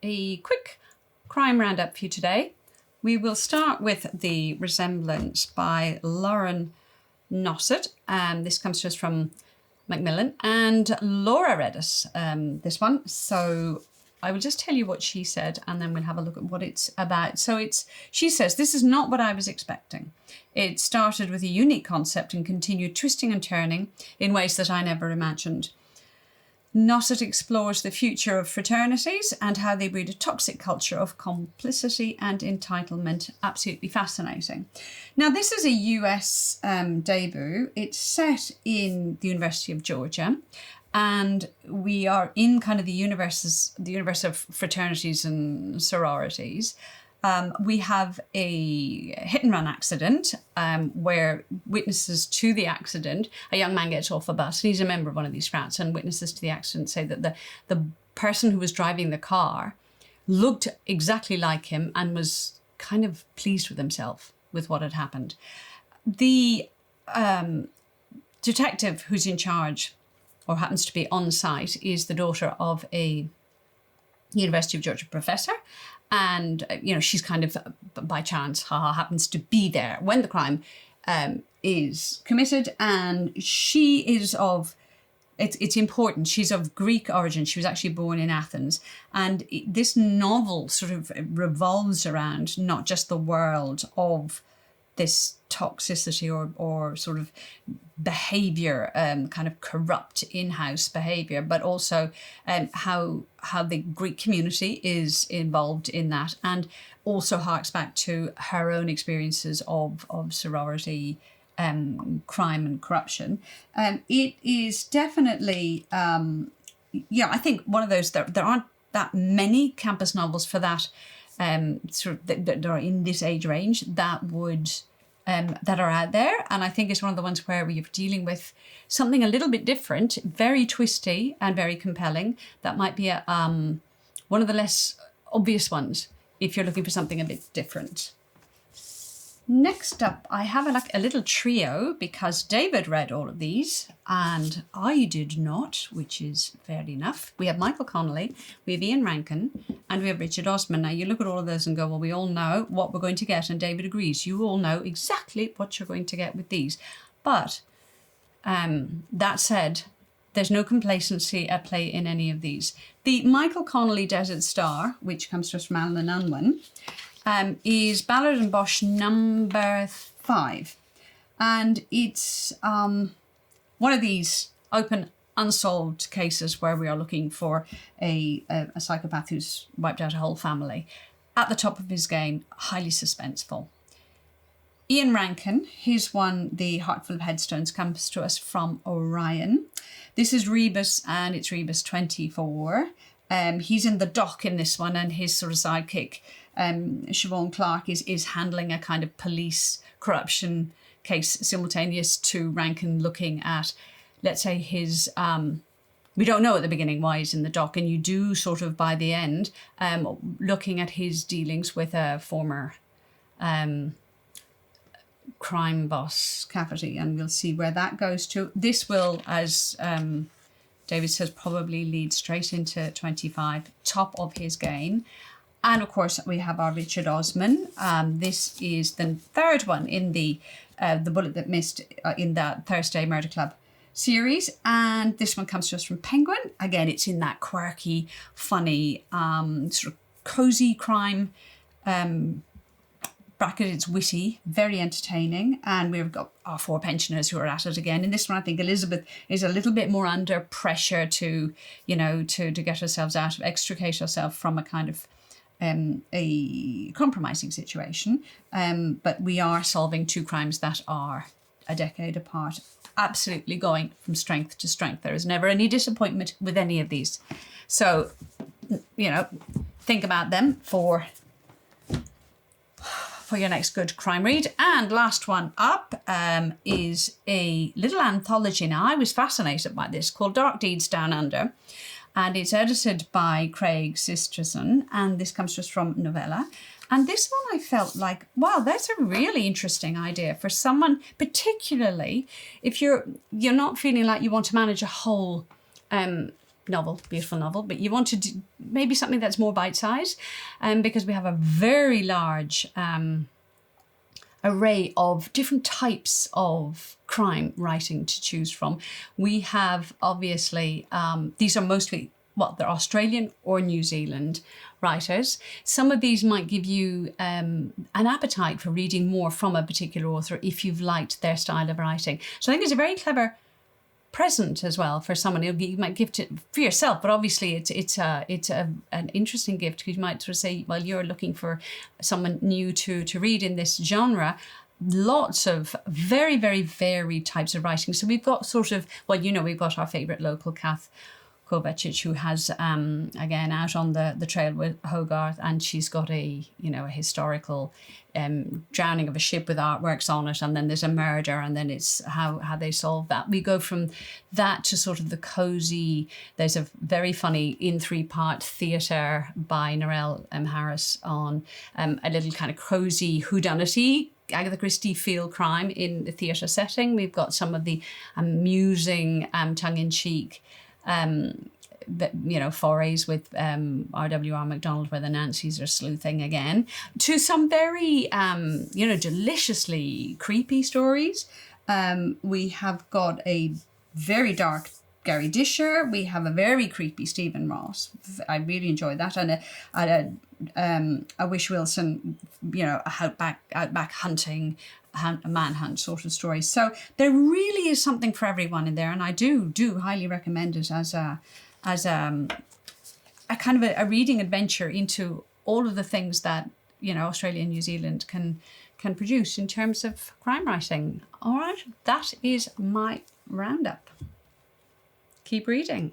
a quick crime roundup for you today. We will start with the Resemblance by Lauren Nossett. This comes to us from Macmillan, and Laura read us this one. So I will just tell you what she said, and then we'll have a look at what it's about. So she says, "This is not what I was expecting. It started with a unique concept and continued twisting and turning in ways that I never imagined. Nossett explores the future of fraternities and how they breed a toxic culture of complicity and entitlement." Absolutely fascinating. Now, this is a US debut. It's set in the University of Georgia, and we are in kind of the universe of fraternities and sororities. We have a hit-and-run accident where witnesses to the accident, a young man gets off a bus, and he's a member of one of these frats, and witnesses to the accident say that the person who was driving the car looked exactly like him and was kind of pleased with himself with what had happened. The detective who's in charge, or happens to be on site, is the daughter of a University of Georgia professor. And, she's kind of, by chance, happens to be there when the crime is committed. And she is it's important, she's of Greek origin. She was actually born in Athens. And this novel sort of revolves around not just the world of this toxicity or sort of behaviour, kind of corrupt in-house behaviour, but also how the Greek community is involved in that, and also harks back to her own experiences of sorority crime and corruption. It is definitely, I think one of those, there aren't that many campus novels for that that are in this age range that are out there, and I think it's one of the ones where we're dealing with something a little bit different, very twisty and very compelling. That might be one of the less obvious ones if you're looking for something a bit different. Next up, I have a little trio, because David read all of these and I did not, which is fair enough. We have Michael Connelly, we have Ian Rankin, and we have Richard Osman. Now, you look at all of those and go, well, we all know what we're going to get, and David agrees. You all know exactly what you're going to get with these. But that said, there's no complacency at play in any of these. The Michael Connelly Desert Star, which comes to us from Alan and Unwin, is Ballard and Bosch number 5. And it's one of these open, unsolved cases where we are looking for a psychopath who's wiped out a whole family. At the top of his game, highly suspenseful. Ian Rankin, his one, The Heart Full of Headstones, comes to us from Orion. This is Rebus, and it's Rebus 24. He's in the dock in this one, and his sort of sidekick, Siobhan Clark, is handling a kind of police corruption case simultaneous to Rankin looking at, let's say, his... we don't know at the beginning why he's in the dock, and you do sort of by the end looking at his dealings with a former crime boss, Cafferty, and we'll see where that goes to. This will, as David says, probably lead straight into 25, top of his game. And of course, we have our Richard Osman. This is the third one in the Bullet That Missed in that Thursday Murder Club series, and this one comes to us from Penguin. Again, it's in that quirky, funny, sort of cozy crime bracket. It's witty, very entertaining, and we've got our 4 pensioners who are at it again. In this one, I think Elizabeth is a little bit more under pressure to get herself out, extricate herself from a kind of a compromising situation. But we are solving 2 crimes that are a decade apart. Absolutely going from strength to strength. There is never any disappointment with any of these. So, think about them for your next good crime read. And last one up is a little anthology. Now, I was fascinated by this, called Dark Deeds Down Under. And it's edited by Craig Sisterson. And this comes to us from Novella. And this one I felt like, wow, that's a really interesting idea for someone, particularly if you're not feeling like you want to manage a whole novel, beautiful novel, but you want to do maybe something that's more bite-sized, because we have a very large array of different types of crime writing to choose from. We have, obviously, these are mostly, they're Australian or New Zealand writers. Some of these might give you an appetite for reading more from a particular author if you've liked their style of writing. So I think it's a very clever present as well for someone. You might gift it for yourself, but obviously it's an interesting gift, because you might sort of say, well, you're looking for someone new to read in this genre. Lots of very, very varied types of writing. So we've got sort of, we've got our favourite local Kath Kovacic, who has, again, Out on the Trail with Hogarth, and she's got a historical drowning of a ship with artworks on it, and then there's a murder, and then it's how they solve that. We go from that to sort of the cosy. There's a very funny in 3-part theatre by Narelle Harris on a little kind of cosy whodunitey, Agatha Christie feel crime in the theatre setting. We've got some of the amusing, tongue-in-cheek forays with R.W.R. MacDonald, where the Nancys are sleuthing again, to some very deliciously creepy stories. We have got a very dark Gary Disher. We have a very creepy Stephen Ross. I really enjoyed that, and a Wish Wilson, a outback hunting, a manhunt sort of story. So there really is something for everyone in there, and I do highly recommend it as a kind of a reading adventure into all of the things that Australia and New Zealand can produce in terms of crime writing. All right, that is my roundup. Keep reading.